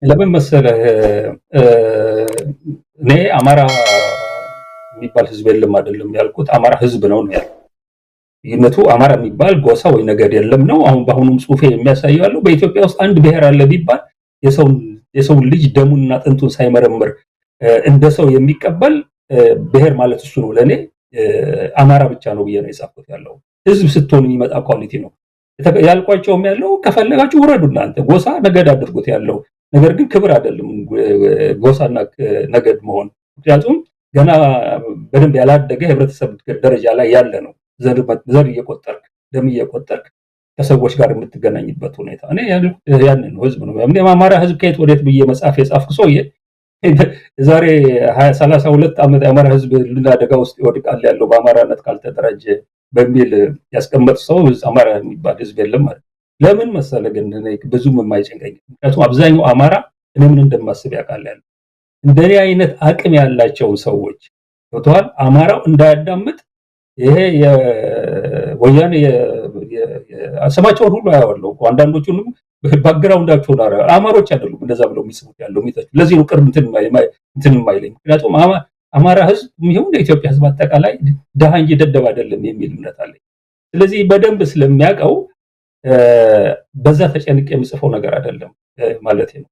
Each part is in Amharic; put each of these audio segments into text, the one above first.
ለምን መሰለህ እኔ አማራ የሚባል ህዝብ የለም አይደለም ያልኩት፣ አማራ ህዝብ ነው ያልኩት። ይነቱ አማራ የሚባል ጎሳ ወይ ነገድ የለም ነው። አሁን በአሁኑም ጽሁፌ የሚያሳየው ያለው በኢትዮጵያ ውስጥ አንድ ብሔር አለ ቢባል የሰውን ልጅ ደሙንና አጥንቱን ሳይመረምር እንደ ሰው የሚቀበል ብሔር ማለት እሱ ነው። ለኔ አማራ ብቻ ነው ብዬ ነው የጻፍኩት። ያለው ህዝብ ስትሆን የሚመጣ ኳሊቲ ነው ያልኳቸውም። ያለው ከፈለጋችሁ ውረዱ እናንተ ጎሳ ነገድ አድርጉት ያለው ነገር ግን ክብር አይደለም ጎሳና ነገድ መሆን። ምክንያቱም ገና በደንብ ያላደገ ህብረተሰብ ደረጃ ላይ ያለ ነው። ዘር እየቆጠርክ ደም እየቆጠርክ ከሰዎች ጋር የምትገናኝበት ሁኔታ እኔ ያንን ህዝብ ነው። እኔ አማራ ህዝብ ከየት ወዴት ብዬ መጽሐፍ የጻፍኩ ሰውዬ ዛሬ 32 ዓመት የአማራ ህዝብ አደጋ ውስጥ ይወድቃል ያለው በአማራነት ካልተደራጀ በሚል ያስቀመጥ ሰው አማራ የሚባል ህዝብ የለም ማለት። ለምን መሰለ ግን ብዙም የማይጨንቀኝ ምክንያቱም አብዛኛው አማራ እኔ ምን እንደማስብ ያውቃል ያለው እንደኔ አይነት አቅም ያላቸው ሰዎች ወጥቷል። አማራው እንዳያዳምጥ ይሄ የወያኔ ስማቸውን ሁሉ ያወለው አንዳንዶቹንም ባክግራውንዳቸው ነው አማሮች አይደሉም እንደዛ ብለው የሚስቡት ያለው የሚታዩ። ለዚህ ነው ቅርብ እንትን የማይለኝ ምክንያቱም አማራ ህዝብ ይሁን የኢትዮጵያ ህዝብ አጠቃላይ ደሃ እንጂ ደደብ አይደለም የሚል እምነት አለኝ። ስለዚህ በደንብ ስለሚያውቀው በዛ ተጨንቄ የምጽፈው ነገር አይደለም ማለት ነው።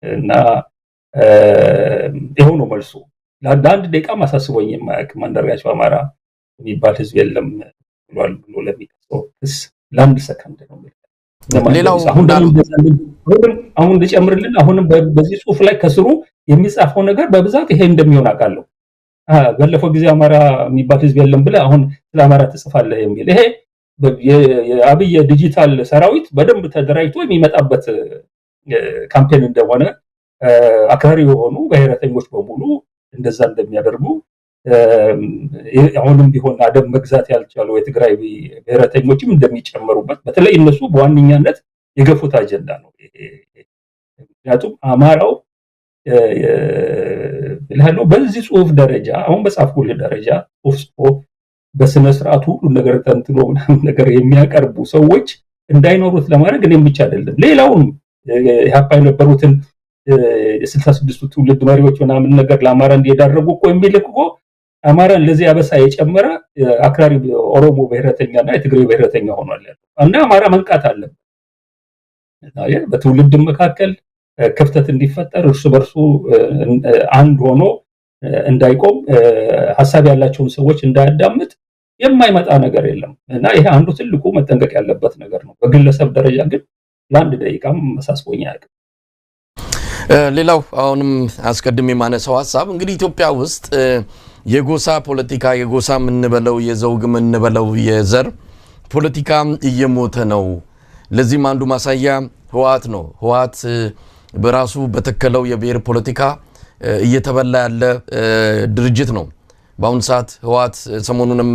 እና ይሄው ነው መልሱ። ለአንድ ደቂቃ ማሳስቦኝ የማያውቅ አንዳርጋቸው አማራ የሚባል ህዝብ የለም ብሏል ብሎ ለሚቀሰው ክስ ለአንድ ሰከንድ ነው። ሌላው አሁን ልጨምርልን አሁንም በዚህ ጽሁፍ ላይ ከስሩ የሚጻፈው ነገር በብዛት ይሄ እንደሚሆን አውቃለሁ። ባለፈው ጊዜ አማራ የሚባል ህዝብ የለም ብለህ አሁን ስለ አማራ ትጽፋለህ የሚል ይሄ የአብይ ዲጂታል ሰራዊት በደንብ ተደራጅቶ የሚመጣበት ካምፔን እንደሆነ አክራሪ የሆኑ ብሔረተኞች በሙሉ እንደዛ እንደሚያደርጉ አሁንም ቢሆን አደም መግዛት ያልቻሉ የትግራይ ብሔረተኞችም እንደሚጨመሩበት በተለይ እነሱ በዋነኛነት የገፉት አጀንዳ ነው። ምክንያቱም አማራው ለሃሎ በዚህ ጽሁፍ ደረጃ አሁን በጻፍኩልህ ደረጃ ጽሁፍ በስነ ስርዓቱ ሁሉ ነገር ተንትኖ ነገር የሚያቀርቡ ሰዎች እንዳይኖሩት ለማድረግ እኔም ብቻ አይደለም ሌላውን ያፓ የነበሩትን የ66ቱ ትውልድ መሪዎች ምናምን ነገር ለአማራ እንዲያደርጉ እኮ የሚልኩ አማራን ለዚህ አበሳ የጨመረ አክራሪ ኦሮሞ ብሔረተኛና የትግሬ ብሔረተኛ ሆኗል እና አማራ መንቃት አለበት። በትውልድ መካከል ክፍተት እንዲፈጠር እርሱ በርሱ አንድ ሆኖ እንዳይቆም ሐሳብ ያላቸውን ሰዎች እንዳያዳምጥ የማይመጣ ነገር የለም እና ይሄ አንዱ ትልቁ መጠንቀቅ ያለበት ነገር ነው። በግለሰብ ደረጃ ግን ለአንድ ደቂቃም መሳስቦኛ ያውቃል። ሌላው አሁንም አስቀድሜ ማነሳው ሐሳብ እንግዲህ ኢትዮጵያ ውስጥ የጎሳ ፖለቲካ የጎሳ ምንበለው የዘውግ ምንበለው የዘር ፖለቲካ እየሞተ ነው። ለዚህም አንዱ ማሳያ ህወሓት ነው። ህወሓት በራሱ በተከለው የብሔር ፖለቲካ እየተበላ ያለ ድርጅት ነው። በአሁን ሰዓት ህወሓት ሰሞኑንም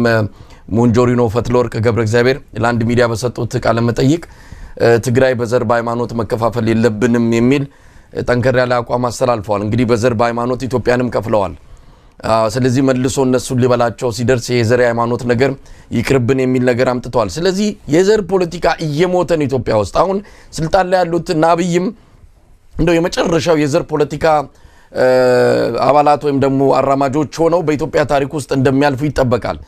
ሞንጆሪኖ ፈትለወርቅ ገብረ እግዚአብሔር ለአንድ ሚዲያ በሰጡት ቃለ መጠይቅ ትግራይ በዘር በሃይማኖት መከፋፈል የለብንም የሚል ጠንከር ያለ አቋም አስተላልፈዋል። እንግዲህ በዘር በሃይማኖት ኢትዮጵያንም ከፍለዋል። ስለዚህ መልሶ እነሱ ሊበላቸው ሲደርስ የዘር ሃይማኖት ነገር ይቅርብን የሚል ነገር አምጥተዋል። ስለዚህ የዘር ፖለቲካ እየሞተ ነው ኢትዮጵያ ውስጥ። አሁን ስልጣን ላይ ያሉት ናብይም እንደው የመጨረሻው የዘር ፖለቲካ አባላት ወይም ደግሞ አራማጆች ሆነው በኢትዮጵያ ታሪክ ውስጥ እንደሚያልፉ ይጠበቃል።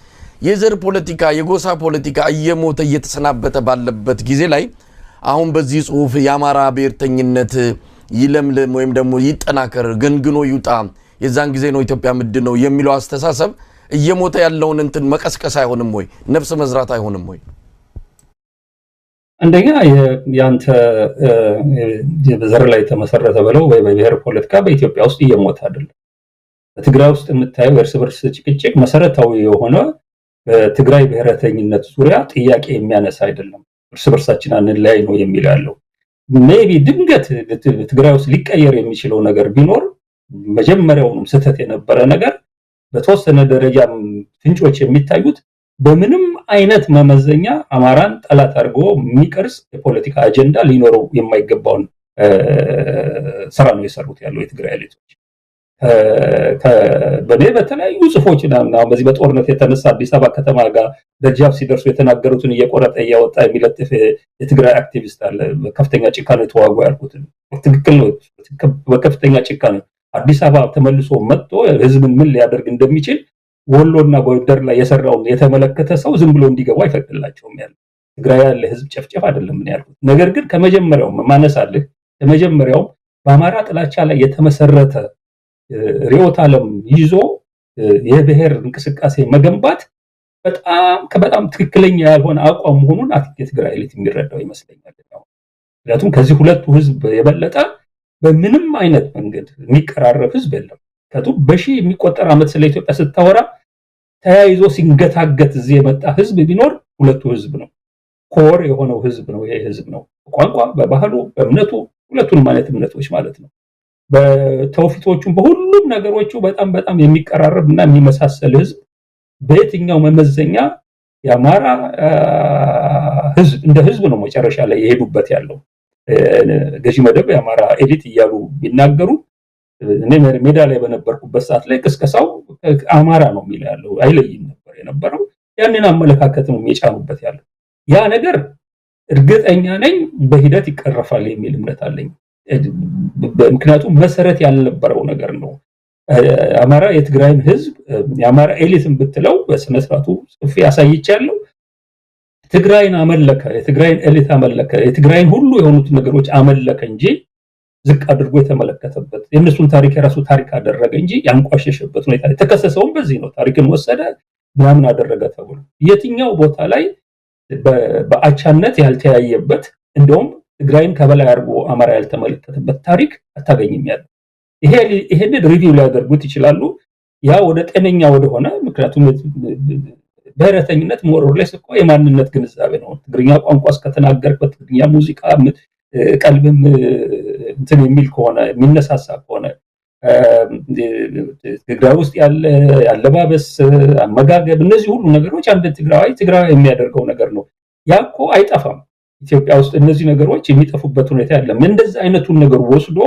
የዘር ፖለቲካ የጎሳ ፖለቲካ እየሞተ እየተሰናበተ ባለበት ጊዜ ላይ አሁን በዚህ ጽሁፍ የአማራ ብሔርተኝነት ይለምልም ወይም ደግሞ ይጠናከር ገንግኖ ይውጣ የዛን ጊዜ ነው ኢትዮጵያ ምንድን ነው የሚለው አስተሳሰብ እየሞተ ያለውን እንትን መቀስቀስ አይሆንም ወይ? ነፍስ መዝራት አይሆንም ወይ? አንደኛ ያንተ በዘር ላይ ተመሰረተ ብለው በብሔር ፖለቲካ በኢትዮጵያ ውስጥ እየሞተ አይደለም። በትግራይ ውስጥ የምታየው እርስ በርስ ጭቅጭቅ መሰረታዊ የሆነ በትግራይ ብሔረተኝነት ዙሪያ ጥያቄ የሚያነሳ አይደለም። እርስ በርሳችን አንለያይ ነው የሚል ያለው ሜቢ ድንገት ትግራይ ውስጥ ሊቀየር የሚችለው ነገር ቢኖር መጀመሪያውንም ስህተት የነበረ ነገር በተወሰነ ደረጃ ፍንጮች የሚታዩት በምንም አይነት መመዘኛ አማራን ጠላት አድርጎ የሚቀርጽ የፖለቲካ አጀንዳ ሊኖረው የማይገባውን ስራ ነው የሰሩት ያለው የትግራይ ልጆች። በኔ በተለያዩ ጽፎችና በዚህ በጦርነት የተነሳ አዲስ አበባ ከተማ ጋር ደጃፍ ሲደርሱ የተናገሩትን እየቆረጠ እያወጣ የሚለጥፍ የትግራይ አክቲቪስት አለ። በከፍተኛ ጭካኔ ተዋጉ ያልኩትን ትክክል ነው። በከፍተኛ ጭካኔ አዲስ አበባ ተመልሶ መጥቶ ህዝብን ምን ሊያደርግ እንደሚችል ወሎና ጎንደር ላይ የሰራውን የተመለከተ ሰው ዝም ብሎ እንዲገባ አይፈቅድላቸውም። ያለ ትግራይ ያለ ህዝብ ጨፍጨፍ አይደለም ምን ያልኩት። ነገር ግን ከመጀመሪያው ማነሳልህ ከመጀመሪያው በአማራ ጥላቻ ላይ የተመሰረተ ሪዮት ዓለም ይዞ የብሔር እንቅስቃሴ መገንባት በጣም ትክክለኛ ያልሆነ አቋም መሆኑን የትግራይ ኤሊት የሚረዳው ይመስለኛል። ምክንያቱም ከዚህ ሁለቱ ህዝብ የበለጠ በምንም አይነት መንገድ የሚቀራረብ ህዝብ የለም። ከቱም በሺህ የሚቆጠር ዓመት ስለ ኢትዮጵያ ስታወራ ተያይዞ ሲንገታገት እዚህ የመጣ ህዝብ ቢኖር ሁለቱ ህዝብ ነው። ኮር የሆነው ህዝብ ነው። ይሄ ህዝብ ነው በቋንቋ በባህሉ በእምነቱ ሁለቱንም ማለት እምነቶች ማለት ነው። በተውፊቶቹም በሁሉም ነገሮቹ በጣም የሚቀራረብና የሚመሳሰል ህዝብ በየትኛው መመዘኛ የአማራ ህዝብ እንደ ህዝብ ነው መጨረሻ ላይ የሄዱበት ያለው። ገዢ መደብ የአማራ ኤሊት እያሉ ቢናገሩ እኔ ሜዳ ላይ በነበርኩበት ሰዓት ላይ ቅስቀሳው አማራ ነው የሚል ያለው አይለይም ነበር የነበረው። ያንን አመለካከት ነው የጫኑበት ያለው። ያ ነገር እርግጠኛ ነኝ በሂደት ይቀረፋል የሚል እምነት አለኝ። ምክንያቱም መሰረት ያልነበረው ነገር ነው። አማራ የትግራይን ህዝብ የአማራ ኤሊትን ብትለው በስነ ስርዓቱ ጽፌ ያሳይቻለሁ። ትግራይን አመለከ፣ የትግራይን ኤሊት አመለከ፣ የትግራይን ሁሉ የሆኑት ነገሮች አመለከ እንጂ ዝቅ አድርጎ የተመለከተበት የእነሱን ታሪክ የራሱ ታሪክ አደረገ እንጂ ያንቋሸሸበት ሁኔታ የተከሰሰውም በዚህ ነው። ታሪክን ወሰደ ምናምን አደረገ ተብሎ የትኛው ቦታ ላይ በአቻነት ያልተያየበት እንደውም ትግራይን ከበላይ አድርጎ አማራ ያልተመለከተበት ታሪክ አታገኝም ያለው። ይሄንን ሪቪው ሊያደርጉት ይችላሉ። ያ ወደ ጤነኛ ወደሆነ ምክንያቱም ብሔረተኝነት ሞሮሌስ እኮ የማንነት ግንዛቤ ነው። ትግርኛ ቋንቋ እስከተናገርበት ትግርኛ ሙዚቃ ቀልብም እንትን የሚል ከሆነ የሚነሳሳ ከሆነ ትግራይ ውስጥ ያለ ያለባበስ አመጋገብ እነዚህ ሁሉ ነገሮች አንድ ትግራይ የሚያደርገው ነገር ነው። ያ እኮ አይጠፋም። ኢትዮጵያ ውስጥ እነዚህ ነገሮች የሚጠፉበት ሁኔታ የለም። እንደዚህ አይነቱን ነገር ወስዶ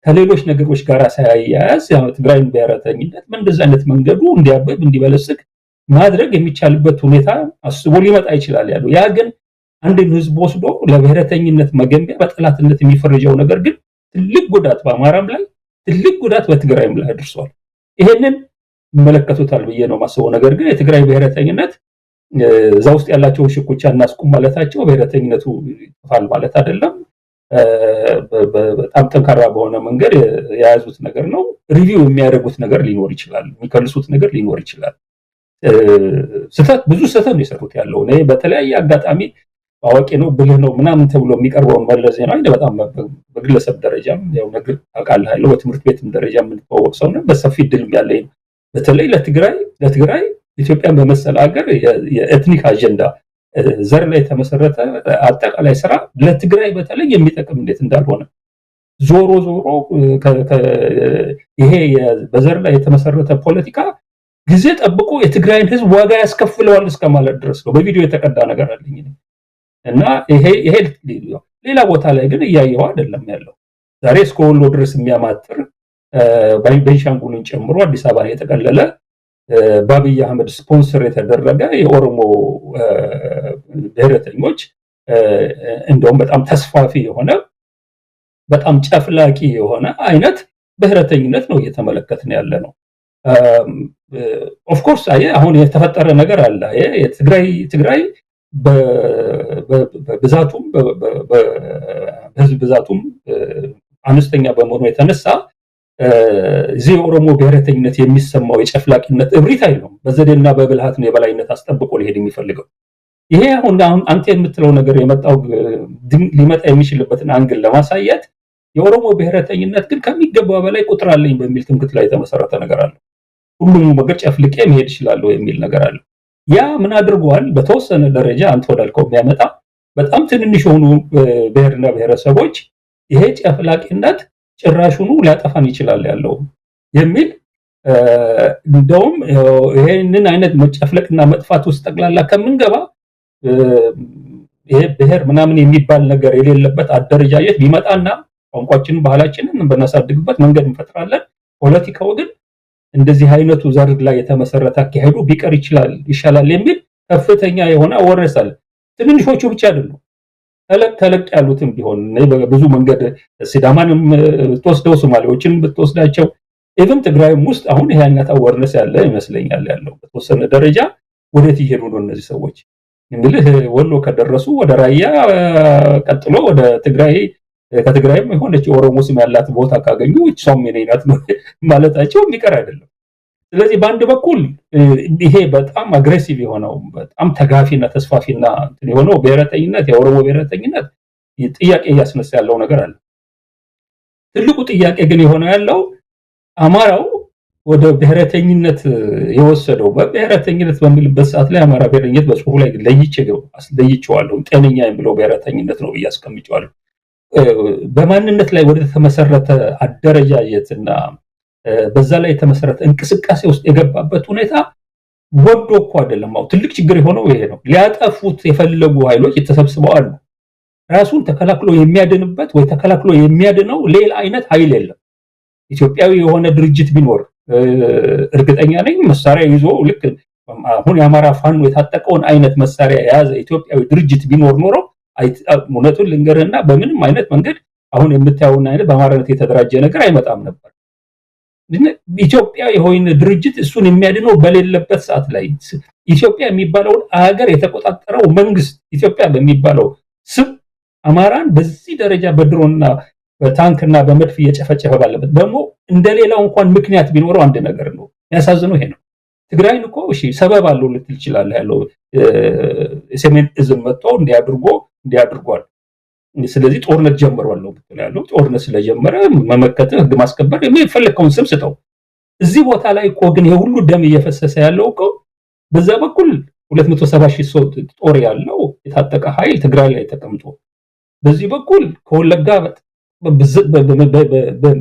ከሌሎች ነገሮች ጋር ሳያያዝ ትግራይን ብሔረተኝነት እንደዚህ አይነት መንገዱ እንዲያበብ እንዲበለጽግ ማድረግ የሚቻልበት ሁኔታ አስቦ ሊመጣ ይችላል ያለው። ያ ግን አንድን ህዝብ ወስዶ ለብሔረተኝነት መገንቢያ በጠላትነት የሚፈርጀው ነገር ግን ትልቅ ጉዳት በአማራም ላይ ትልቅ ጉዳት በትግራይም ላይ አድርሷል። ይሄንን ይመለከቱታል ብዬ ነው ማስበው። ነገር ግን የትግራይ ብሔረተኝነት እዛ ውስጥ ያላቸውን ሽኩቻ እናስቁም ማለታቸው ብሔረተኝነቱ ይፋል ማለት አይደለም። በጣም ጠንካራ በሆነ መንገድ የያዙት ነገር ነው። ሪቪው የሚያደርጉት ነገር ሊኖር ይችላል፣ የሚከልሱት ነገር ሊኖር ይችላል። ብዙ ስህተት ነው የሰሩት ያለው። እኔ በተለያየ አጋጣሚ አዋቂ ነው ብልህ ነው ምናምን ተብሎ የሚቀርበውን መለስ ዜናዊ በጣም በግለሰብ ደረጃም ያው ነገር አውቃለሁ፣ በትምህርት ቤትም ደረጃ የምንተዋወቅ ሰው ነው። በሰፊ ድልም ያለኝ በተለይ ለትግራይ ኢትዮጵያን በመሰለ ሀገር የኤትኒክ አጀንዳ ዘር ላይ የተመሰረተ አጠቃላይ ስራ ለትግራይ በተለይ የሚጠቅም እንዴት እንዳልሆነ ዞሮ ይሄ በዘር ላይ የተመሰረተ ፖለቲካ ጊዜ ጠብቆ የትግራይን ህዝብ ዋጋ ያስከፍለዋል እስከማለት ድረስ ነው። በቪዲዮ የተቀዳ ነገር አለኝ እና ይሄ ሌላ ቦታ ላይ ግን እያየው አይደለም ያለው። ዛሬ እስከ ወሎ ድረስ የሚያማጥር ቤንሻንጉልን ጨምሮ አዲስ አበባ የተቀለለ በአብይ አህመድ ስፖንሰር የተደረገ የኦሮሞ ብሔረተኞች እንደውም በጣም ተስፋፊ የሆነ በጣም ጨፍላቂ የሆነ አይነት ብሔረተኝነት ነው እየተመለከትን ያለ ነው። ኦፍ ኮርስ አሁን የተፈጠረ ነገር አለ። ትግራይ በብዛቱም በህዝብ ብዛቱም አነስተኛ በመሆኑ የተነሳ እዚህ የኦሮሞ ብሔረተኝነት የሚሰማው የጨፍላቂነት እብሪት አይደለም። በዘዴና በብልሃት ነው የበላይነት አስጠብቆ ሊሄድ የሚፈልገው። ይሄ አሁን አንተ የምትለው ነገር የመጣው ሊመጣ የሚችልበትን አንግል ለማሳየት የኦሮሞ ብሔረተኝነት ግን ከሚገባው በላይ ቁጥር አለኝ በሚል ትምክህት ላይ የተመሰረተ ነገር አለ። ሁሉም ነገር ጨፍልቄ መሄድ ይችላል የሚል ነገር አለ። ያ ምን አድርጓል? በተወሰነ ደረጃ አንተ ወዳልከው የሚያመጣ በጣም ትንንሽ የሆኑ ብሔርና ብሔረሰቦች ይሄ ጨፍላቂነት ጭራሹኑ ሊያጠፋን ይችላል ያለው የሚል እንደውም ይሄንን አይነት መጨፍለቅና መጥፋት ውስጥ ጠቅላላ ከምንገባ ይሄ ብሔር ምናምን የሚባል ነገር የሌለበት አደረጃጀት ቢመጣና ቋንቋችንን ባህላችንን በናሳድግበት መንገድ እንፈጥራለን። ፖለቲካው ግን እንደዚህ አይነቱ ዘር ላይ የተመሰረተ አካሄዱ ቢቀር ይሻላል የሚል ከፍተኛ የሆነ አወረስ አለ። ትንንሾቹ ብቻ አይደሉም፣ ተለቅ ያሉትም ቢሆን ብዙ መንገድ ሲዳማንም ብትወስደው ሶማሌዎችን ብትወስዳቸው ኢቭን ትግራይም ውስጥ አሁን ይሄ አይነት አወርነስ ያለ ይመስለኛል ያለው በተወሰነ ደረጃ። ወዴት ይሄዱ ነው እነዚህ ሰዎች? እንግዲህ ወሎ ከደረሱ ወደ ራያ ቀጥሎ ወደ ትግራይ፣ ከትግራይም የሆነች ኦሮሞ ስም ያላት ቦታ ካገኙ እሷም የኔናት ማለታቸው የሚቀር አይደለም። ስለዚህ በአንድ በኩል ይሄ በጣም አግሬሲቭ የሆነው በጣም ተጋፊና ተስፋፊና የሆነው ብሔረተኝነት፣ የኦሮሞ ብሔረተኝነት ጥያቄ እያስነሳ ያለው ነገር አለ። ትልቁ ጥያቄ ግን የሆነ ያለው አማራው ወደ ብሔረተኝነት የወሰደው በብሔረተኝነት በሚልበት ሰዓት ላይ አማራ ብሔረተኝነት በጽሁፉ ላይ ለይቼዋለሁ። ጤነኛ የሚለው ብሔረተኝነት ነው እያስቀምጨዋለሁ። በማንነት ላይ ወደ ተመሰረተ አደረጃጀትና በዛ ላይ የተመሰረተ እንቅስቃሴ ውስጥ የገባበት ሁኔታ ወዶ እኮ አይደለም። አው ትልቅ ችግር የሆነው ይሄ ነው። ሊያጠፉት የፈለጉ ኃይሎች የተሰብስበው አሉ። ራሱን ተከላክሎ የሚያድንበት ወይ ተከላክሎ የሚያድነው ሌላ አይነት ኃይል የለም። ኢትዮጵያዊ የሆነ ድርጅት ቢኖር እርግጠኛ ነኝ መሳሪያ ይዞ ልክ አሁን የአማራ ፋኖ የታጠቀውን አይነት መሳሪያ የያዘ ኢትዮጵያዊ ድርጅት ቢኖር ኖሮ እውነቱን ልንገርህና በምንም አይነት መንገድ አሁን የምታየውን አይነት በአማራነት የተደራጀ ነገር አይመጣም ነበር። ኢትዮጵያ የሆነ ድርጅት እሱን የሚያድነው በሌለበት ሰዓት ላይ ኢትዮጵያ የሚባለውን ሀገር የተቆጣጠረው መንግስት ኢትዮጵያ በሚባለው ስም አማራን በዚህ ደረጃ በድሮና በታንክና በመድፍ እየጨፈጨፈ ባለበት ደግሞ እንደሌላው እንኳን ምክንያት ቢኖረው አንድ ነገር ነው ያሳዝነው። ይሄ ነው ትግራይን እኮ እሺ ሰበብ አለው ልትል ይችላል ያለው ሰሜን እዝም መጥቶ እንዲያድርጓል። ስለዚህ ጦርነት ጀምሯል ነው ያለው። ጦርነት ስለጀመረ መመከተ ህግ ማስከበር የሚፈልከውን ስም ስጠው። እዚህ ቦታ ላይ እኮ ግን የሁሉ ደም እየፈሰሰ ያለው እኮ በዛ በኩል 270,000 ሰው ጦር ያለው የታጠቀ ኃይል ትግራይ ላይ ተቀምጦ በዚህ በኩል ከወለጋ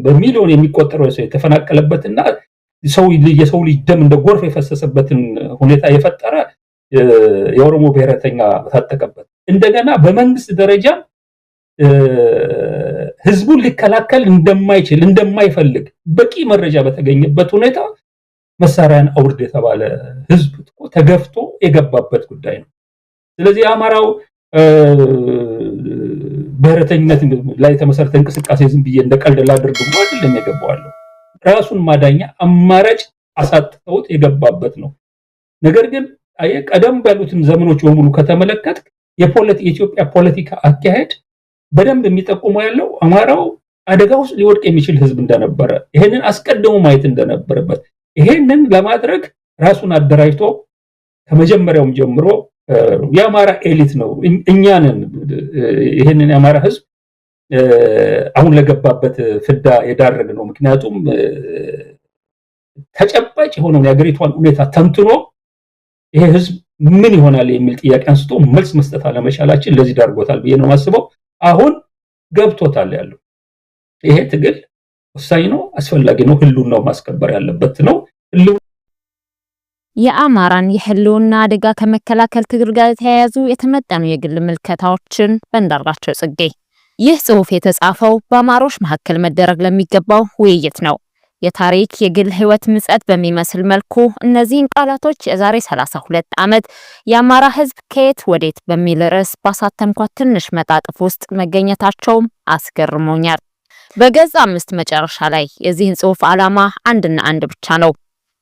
በሚሊዮን የሚቆጠረው ሰው የተፈናቀለበትና የሰው ልጅ ደም እንደ ጎርፍ የፈሰሰበትን ሁኔታ የፈጠረ የኦሮሞ ብሔረተኛ ታጠቀበት። እንደገና በመንግስት ደረጃ ህዝቡን ሊከላከል እንደማይፈልግ በቂ መረጃ በተገኘበት ሁኔታ መሳሪያን አውርድ የተባለ ህዝብ ተገፍቶ የገባበት ጉዳይ ነው። ስለዚህ አማራው ብሔረተኝነት ላይ የተመሰረተ እንቅስቃሴ ዝም ብዬ እንደቀልድ ላድርግ አይደለም የገባዋለው። ራሱን ማዳኛ አማራጭ አሳጥተውት የገባበት ነው። ነገር ግን ቀደም ባሉትን ዘመኖች በሙሉ ከተመለከት የኢትዮጵያ ፖለቲካ አካሄድ በደንብ የሚጠቁመው ያለው አማራው አደጋ ውስጥ ሊወድቅ የሚችል ህዝብ እንደነበረ ይሄንን አስቀድሞ ማየት እንደነበረበት ይሄንን ለማድረግ ራሱን አደራጅቶ ከመጀመሪያውም ጀምሮ የአማራ ኤሊት ነው እኛንን ይሄንን የአማራ ህዝብ አሁን ለገባበት ፍዳ የዳረግ ነው። ምክንያቱም ተጨባጭ የሆነውን የሀገሪቷን ሁኔታ ተንትኖ ይሄ ህዝብ ምን ይሆናል የሚል ጥያቄ አንስቶ መልስ መስጠት አለመቻላችን ለዚህ ዳርጎታል ብዬ ነው የማስበው። አሁን ገብቶታል ያለው ይሄ ትግል ወሳኝ ነው፣ አስፈላጊ ነው፣ ህልውናው ማስከበር ያለበት ነው። የአማራን የህልውና አደጋ ከመከላከል ትግል ጋር የተያያዙ የተመጠኑ የግል ምልከታዎችን በእንዳርጋቸው ጽጌ። ይህ ጽሑፍ የተጻፈው በአማሮች መካከል መደረግ ለሚገባው ውይይት ነው። የታሪክ የግል ህይወት ምጸት በሚመስል መልኩ እነዚህን ቃላቶች የዛሬ 32 ዓመት የአማራ ህዝብ ከየት ወዴት በሚል ርዕስ ባሳተምኳት ትንሽ መጣጥፍ ውስጥ መገኘታቸውም አስገርሞኛል። በገጽ 5 መጨረሻ ላይ የዚህን ጽሑፍ ዓላማ አንድና አንድ ብቻ ነው።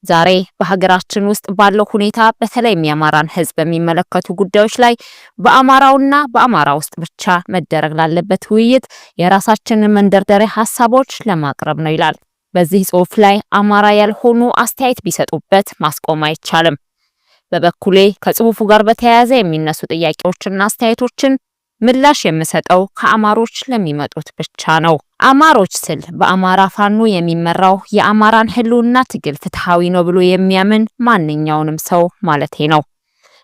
ዛሬ በሀገራችን ውስጥ ባለው ሁኔታ በተለይም የአማራን ህዝብ በሚመለከቱ ጉዳዮች ላይ በአማራውና በአማራ ውስጥ ብቻ መደረግ ላለበት ውይይት የራሳችንን መንደርደሪያ ሐሳቦች ለማቅረብ ነው ይላል። በዚህ ጽሑፍ ላይ አማራ ያልሆኑ አስተያየት ቢሰጡበት ማስቆም አይቻልም። በበኩሌ ከጽሑፉ ጋር በተያያዘ የሚነሱ ጥያቄዎችና አስተያየቶችን ምላሽ የምሰጠው ከአማሮች ለሚመጡት ብቻ ነው። አማሮች ስል በአማራ ፋኖ የሚመራው የአማራን ህልውና ትግል ፍትሃዊ ነው ብሎ የሚያምን ማንኛውንም ሰው ማለቴ ነው።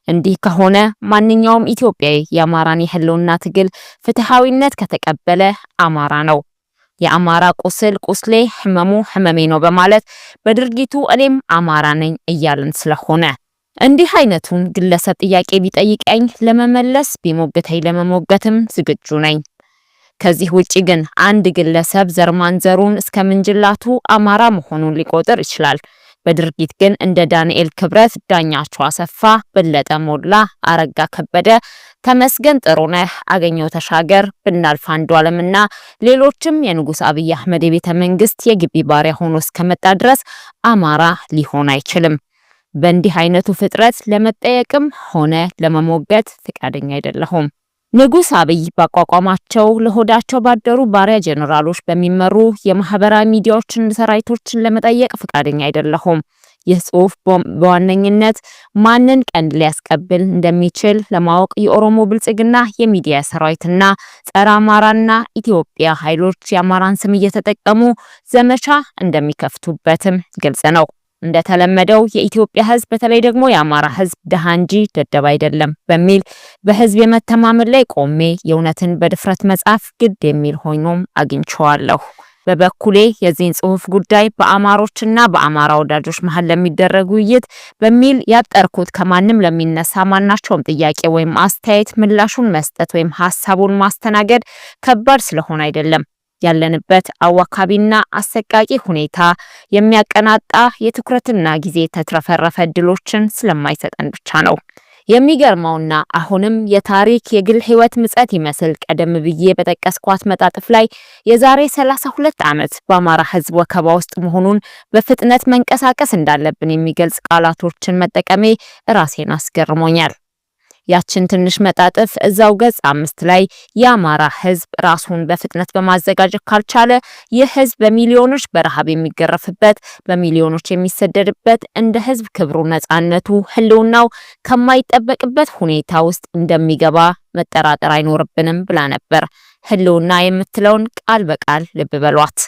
እንዲህ ከሆነ ማንኛውም ኢትዮጵያዊ የአማራን የህልውና ትግል ፍትሃዊነት ከተቀበለ አማራ ነው። የአማራ ቁስል ቁስሌ፣ ህመሙ ህመሜ ነው በማለት በድርጊቱ እኔም አማራ ነኝ እያልን ስለሆነ እንዲህ አይነቱን ግለሰብ ጥያቄ ቢጠይቀኝ ለመመለስ ቢሞግተኝ ለመሞገትም ዝግጁ ነኝ። ከዚህ ውጪ ግን አንድ ግለሰብ ዘር ማንዘሩን እስከ ምንጅላቱ አማራ መሆኑን ሊቆጥር ይችላል። በድርጊት ግን እንደ ዳንኤል ክብረት፣ ዳኛቸው አሰፋ፣ በለጠ ሞላ፣ አረጋ ከበደ፣ ተመስገን ጥሩነህ፣ አገኘው ተሻገር፣ ብናልፍ አንዱዓለምና ሌሎችም የንጉስ አብይ አህመድ የቤተ መንግስት የግቢ ባሪያ ሆኖ እስከመጣ ድረስ አማራ ሊሆን አይችልም። በእንዲህ አይነቱ ፍጥረት ለመጠየቅም ሆነ ለመሞገት ፈቃደኛ አይደለሁም። ንጉስ አብይ ባቋቋማቸው ለሆዳቸው ባደሩ ባሪያ ጀነራሎች በሚመሩ የማህበራዊ ሚዲያዎችን ሰራዊቶችን ለመጠየቅ ፈቃደኛ አይደለሁም። ይህ ጽሁፍ በዋነኝነት ማንን ቀንድ ሊያስቀብል እንደሚችል ለማወቅ የኦሮሞ ብልጽግና የሚዲያ ሰራዊትና ጸረ አማራና ኢትዮጵያ ኃይሎች የአማራን ስም እየተጠቀሙ ዘመቻ እንደሚከፍቱበትም ግልጽ ነው። እንደተለመደው የኢትዮጵያ ህዝብ በተለይ ደግሞ የአማራ ህዝብ ደሃ እንጂ ደደብ አይደለም በሚል በህዝብ የመተማመን ላይ ቆሜ የእውነትን በድፍረት መጻፍ ግድ የሚል ሆኖም አግኝቼዋለሁ። በበኩሌ የዚህን ጽሁፍ ጉዳይ በአማሮችና በአማራ ወዳጆች መሃል ለሚደረግ ውይይት በሚል ያጠርኩት ከማንም ለሚነሳ ማናቸውም ጥያቄ ወይም አስተያየት ምላሹን መስጠት ወይም ሐሳቡን ማስተናገድ ከባድ ስለሆነ አይደለም። ያለንበት አዋካቢና አሰቃቂ ሁኔታ የሚያቀናጣ የትኩረትና ጊዜ ተትረፈረፈ ድሎችን ስለማይሰጠን ብቻ ነው። የሚገርመውና አሁንም የታሪክ የግል ህይወት ምጸት ይመስል ቀደም ብዬ በጠቀስኳት መጣጥፍ ላይ የዛሬ 32 ዓመት በአማራ ህዝብ ወከባ ውስጥ መሆኑን በፍጥነት መንቀሳቀስ እንዳለብን የሚገልጽ ቃላቶችን መጠቀሜ ራሴን አስገርሞኛል። ያችን ትንሽ መጣጥፍ እዛው ገጽ 5 ላይ የአማራ ህዝብ ራሱን በፍጥነት በማዘጋጀት ካልቻለ ይህ ህዝብ በሚሊዮኖች በረሃብ የሚገረፍበት፣ በሚሊዮኖች የሚሰደድበት፣ እንደ ህዝብ ክብሩ፣ ነፃነቱ፣ ህልውናው ከማይጠበቅበት ሁኔታ ውስጥ እንደሚገባ መጠራጠር አይኖርብንም ብላ ነበር። ህልውና የምትለውን ቃል በቃል ልብ በሏት።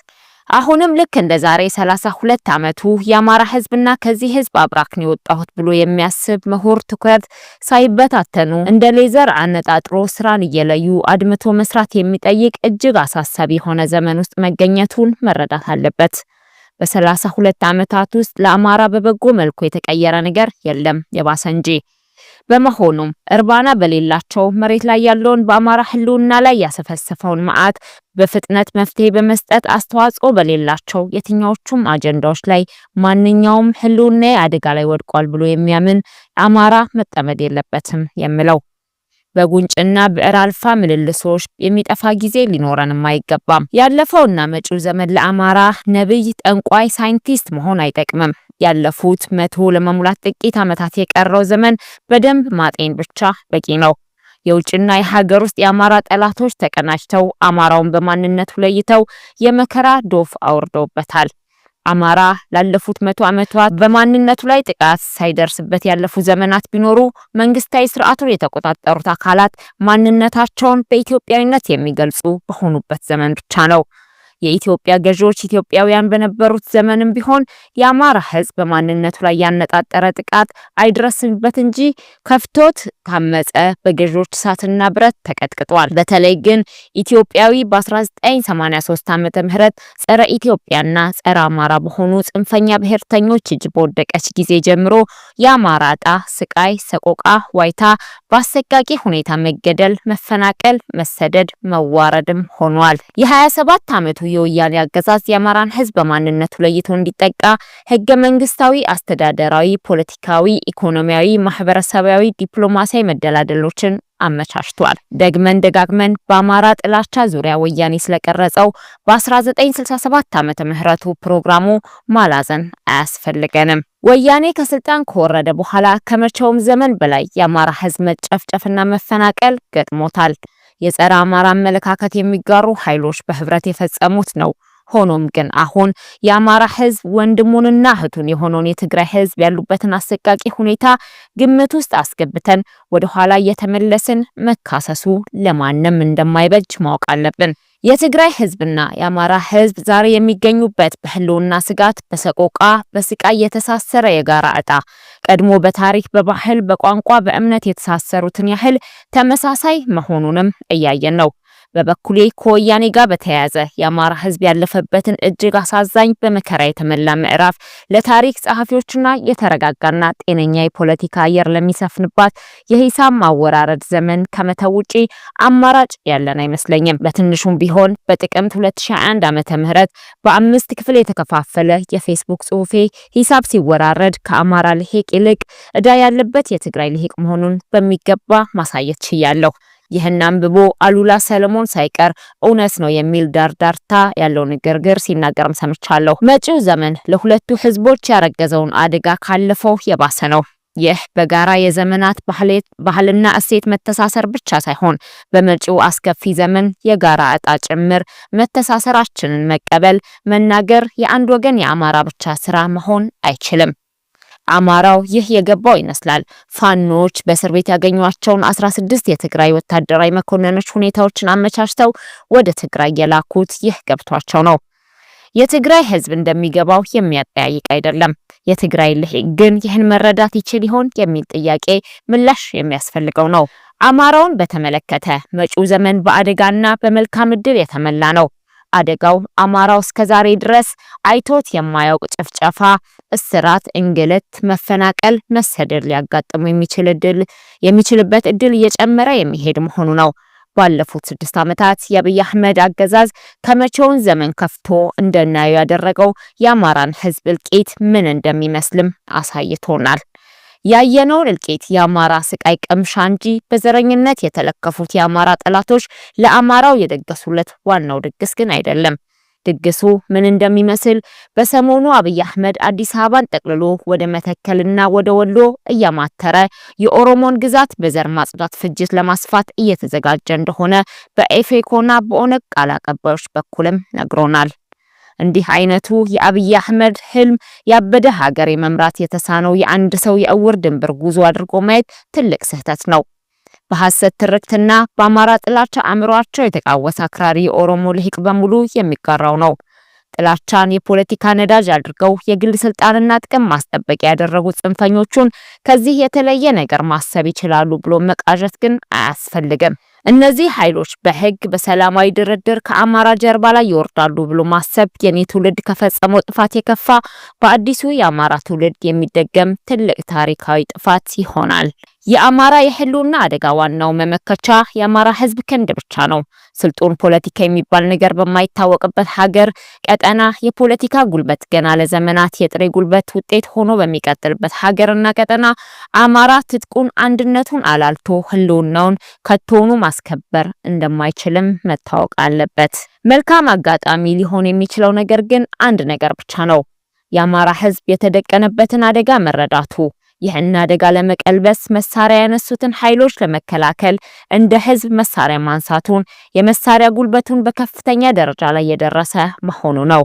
አሁንም ልክ እንደ ዛሬ 32 ዓመቱ የአማራ ህዝብና ከዚህ ህዝብ አብራክን የወጣሁት ብሎ የሚያስብ ምሁር ትኩረት ሳይበታተኑ እንደ ሌዘር አነጣጥሮ ስራን እየለዩ አድምቶ መስራት የሚጠይቅ እጅግ አሳሳቢ የሆነ ዘመን ውስጥ መገኘቱን መረዳት አለበት። በ32 ዓመታት ውስጥ ለአማራ በበጎ መልኩ የተቀየረ ነገር የለም፣ የባሰ እንጂ። በመሆኑም እርባና በሌላቸው መሬት ላይ ያለውን በአማራ ህልውና ላይ ያሰፈሰፈውን መዓት በፍጥነት መፍትሄ በመስጠት አስተዋጽኦ በሌላቸው የትኛዎቹም አጀንዳዎች ላይ ማንኛውም ህልውና አደጋ ላይ ወድቋል ብሎ የሚያምን አማራ መጠመድ የለበትም የሚለው በጉንጭና ብዕር አልፋ ምልልሶች የሚጠፋ ጊዜ ሊኖረንም አይገባም። ያለፈውና መጪው ዘመን ለአማራ ነብይ፣ ጠንቋይ፣ ሳይንቲስት መሆን አይጠቅምም። ያለፉት 100 ለመሙላት ጥቂት ዓመታት የቀረው ዘመን በደንብ ማጤን ብቻ በቂ ነው። የውጭና የሀገር ውስጥ የአማራ ጠላቶች ተቀናጅተው አማራውን በማንነቱ ለይተው የመከራ ዶፍ አውርደውበታል። አማራ ላለፉት 100 ዓመታት በማንነቱ ላይ ጥቃት ሳይደርስበት ያለፉ ዘመናት ቢኖሩ መንግስታዊ ስርዓቱን የተቆጣጠሩት አካላት ማንነታቸውን በኢትዮጵያዊነት የሚገልጹ በሆኑበት ዘመን ብቻ ነው። የኢትዮጵያ ገዢዎች ኢትዮጵያውያን በነበሩት ዘመንም ቢሆን የአማራ ህዝብ በማንነቱ ላይ ያነጣጠረ ጥቃት አይድረስበት እንጂ ከፍቶት ካመጸ በገዢዎች እሳትና ብረት ተቀጥቅጧል። በተለይ ግን ኢትዮጵያዊ በ1983 ዓመተ ምህረት ጸረ ኢትዮጵያና ጸረ አማራ በሆኑ ጽንፈኛ ብሔርተኞች እጅ በወደቀች ጊዜ ጀምሮ የአማራ ዕጣ ስቃይ፣ ሰቆቃ፣ ዋይታ፣ በአሰቃቂ ሁኔታ መገደል፣ መፈናቀል፣ መሰደድ፣ መዋረድም ሆኗል። የ27 ዓመቱ የወያኔ አገዛዝ የአማራን ህዝብ በማንነቱ ለይቶ እንዲጠቃ ህገ መንግስታዊ፣ አስተዳደራዊ፣ ፖለቲካዊ፣ ኢኮኖሚያዊ፣ ማህበረሰባዊ፣ ዲፕሎማሲያዊ መደላደሎችን አመቻችቷል። ደግመን ደጋግመን በአማራ ጥላቻ ዙሪያ ወያኔ ስለቀረጸው በ1967 ዓመተ ምህረቱ ፕሮግራሙ ማላዘን አያስፈልገንም። ወያኔ ከስልጣን ከወረደ በኋላ ከመቼውም ዘመን በላይ የአማራ ህዝብ መጨፍጨፍና መፈናቀል ገጥሞታል። የጸረ አማራ አመለካከት የሚጋሩ ኃይሎች በህብረት የፈጸሙት ነው። ሆኖም ግን አሁን የአማራ ህዝብ ወንድሙንና እህቱን የሆነውን የትግራይ ህዝብ ያሉበትን አሰቃቂ ሁኔታ ግምት ውስጥ አስገብተን ወደ ኋላ እየተመለስን መካሰሱ ለማንም እንደማይበጅ ማወቅ አለብን። የትግራይ ህዝብና የአማራ ህዝብ ዛሬ የሚገኙበት በህልውና ስጋት፣ በሰቆቃ፣ በስቃይ የተሳሰረ የጋራ ዕጣ ቀድሞ በታሪክ፣ በባህል፣ በቋንቋ፣ በእምነት የተሳሰሩትን ያህል ተመሳሳይ መሆኑንም እያየን ነው። በበኩሌ ከወያኔ ጋር በተያያዘ የአማራ ህዝብ ያለፈበትን እጅግ አሳዛኝ በመከራ የተመላ ምዕራፍ ለታሪክ ጸሐፊዎችና የተረጋጋና ጤነኛ የፖለቲካ አየር ለሚሰፍንባት የሂሳብ ማወራረድ ዘመን ከመተው ውጪ አማራጭ ያለን አይመስለኝም። በትንሹም ቢሆን በጥቅምት 2021 ዓመተ ምህረት በ5 ክፍል የተከፋፈለ የፌስቡክ ጽሑፌ ሂሳብ ሲወራረድ ከአማራ ልሂቅ ይልቅ ዕዳ ያለበት የትግራይ ልሂቅ መሆኑን በሚገባ ማሳየት ችያለሁ። ይህን አንብቦ አሉላ ሰለሞን ሳይቀር እውነት ነው የሚል ዳርዳርታ ያለው ንግግር ሲናገርም ሰምቻለሁ። መጪው ዘመን ለሁለቱ ህዝቦች ያረገዘውን አደጋ ካለፈው የባሰ ነው። ይህ በጋራ የዘመናት ባህልና እሴት መተሳሰር ብቻ ሳይሆን በመጪው አስከፊ ዘመን የጋራ ዕጣ ጭምር መተሳሰራችንን መቀበል መናገር የአንድ ወገን የአማራ ብቻ ስራ መሆን አይችልም። አማራው ይህ የገባው ይመስላል። ፋኖች በእስር ቤት ያገኟቸውን 16 የትግራይ ወታደራዊ መኮንኖች ሁኔታዎችን አመቻችተው ወደ ትግራይ የላኩት ይህ ገብቷቸው ነው። የትግራይ ህዝብ እንደሚገባው የሚያጠያይቅ አይደለም። የትግራይ ልሂቅ ግን ይህን መረዳት ይችል ይሆን የሚል ጥያቄ ምላሽ የሚያስፈልገው ነው። አማራውን በተመለከተ መጪው ዘመን በአደጋና በመልካም ዕድል የተመላ ነው። አደጋው አማራው እስከዛሬ ድረስ አይቶት የማያውቅ ጭፍጨፋ፣ እስራት፣ እንግልት፣ መፈናቀል፣ መሰደድ ሊያጋጥሙ የሚችልበት እድል እየጨመረ የሚሄድ መሆኑ ነው። ባለፉት 6 ዓመታት የአብይ አህመድ አገዛዝ ከመቼውን ዘመን ከፍቶ እንደናየው ያደረገው የአማራን ህዝብ እልቂት ምን እንደሚመስልም አሳይቶናል። ያየነውን እልቂት የአማራ ስቃይ ቀምሻ እንጂ በዘረኝነት የተለከፉት የአማራ ጠላቶች ለአማራው የደገሱለት ዋናው ድግስ ግን አይደለም። ድግሱ ምን እንደሚመስል በሰሞኑ አብይ አህመድ አዲስ አበባን ጠቅልሎ ወደ መተከልና ወደ ወሎ እያማተረ የኦሮሞን ግዛት በዘር ማጽዳት ፍጅት ለማስፋት እየተዘጋጀ እንደሆነ በኤፌኮና በኦነግ ቃል አቀባዮች በኩልም ነግሮናል። እንዲህ አይነቱ የአብይ አህመድ ህልም ያበደ ሀገር የመምራት የተሳነው የአንድ ሰው የእውር ድንብር ጉዞ አድርጎ ማየት ትልቅ ስህተት ነው። በሐሰት ትርክትና በአማራ ጥላቻ አእምሯቸው የተቃወሰ አክራሪ የኦሮሞ ልሂቅ በሙሉ የሚጋራው ነው። ጥላቻን የፖለቲካ ነዳጅ አድርገው የግል ስልጣንና ጥቅም ማስጠበቂያ ያደረጉት ጽንፈኞቹን ከዚህ የተለየ ነገር ማሰብ ይችላሉ ብሎ መቃዠት ግን አያስፈልግም። እነዚህ ኃይሎች በህግ በሰላማዊ ድርድር ከአማራ ጀርባ ላይ ይወርዳሉ ብሎ ማሰብ የኔ ትውልድ ከፈጸመው ጥፋት የከፋ በአዲሱ የአማራ ትውልድ የሚደገም ትልቅ ታሪካዊ ጥፋት ይሆናል። የአማራ የህልውና አደጋ ዋናው መመከቻ የአማራ ህዝብ ክንድ ብቻ ነው። ስልጡን ፖለቲካ የሚባል ነገር በማይታወቅበት ሀገር ቀጠና የፖለቲካ ጉልበት ገና ለዘመናት የጥሬ ጉልበት ውጤት ሆኖ በሚቀጥልበት ሀገርና ቀጠና አማራ ትጥቁን አንድነቱን አላልቶ ህልውናውን ከቶኑ ማስከበር እንደማይችልም መታወቅ አለበት። መልካም አጋጣሚ ሊሆን የሚችለው ነገር ግን አንድ ነገር ብቻ ነው። የአማራ ህዝብ የተደቀነበትን አደጋ መረዳቱ። ይህን አደጋ ለመቀልበስ መሳሪያ ያነሱትን ኃይሎች ለመከላከል እንደ ህዝብ መሳሪያ ማንሳቱን የመሳሪያ ጉልበቱን በከፍተኛ ደረጃ ላይ የደረሰ መሆኑ ነው።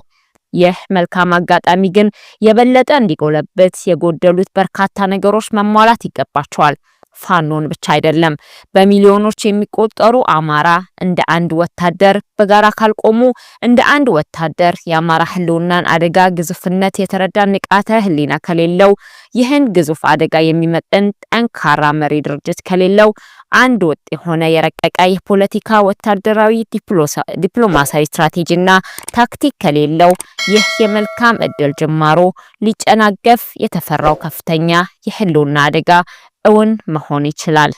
ይህ መልካም አጋጣሚ ግን የበለጠ እንዲጎለብት የጎደሉት በርካታ ነገሮች መሟላት ይገባቸዋል። ፋኖን ብቻ አይደለም። በሚሊዮኖች የሚቆጠሩ አማራ እንደ አንድ ወታደር በጋራ ካልቆሙ እንደ አንድ ወታደር የአማራ ህልውናን አደጋ ግዙፍነት የተረዳ ንቃተ ህሊና ከሌለው ይህን ግዙፍ አደጋ የሚመጥን ጠንካራ መሪ ድርጅት ከሌለው አንድ ወጥ የሆነ የረቀቀ የፖለቲካ ወታደራዊ ዲፕሎማሲያዊ ስትራቴጂና ታክቲክ ከሌለው ይህ የመልካም እድል ጅማሮ ሊጨናገፍ የተፈራው ከፍተኛ የህልውና አደጋ እውን መሆን ይችላል።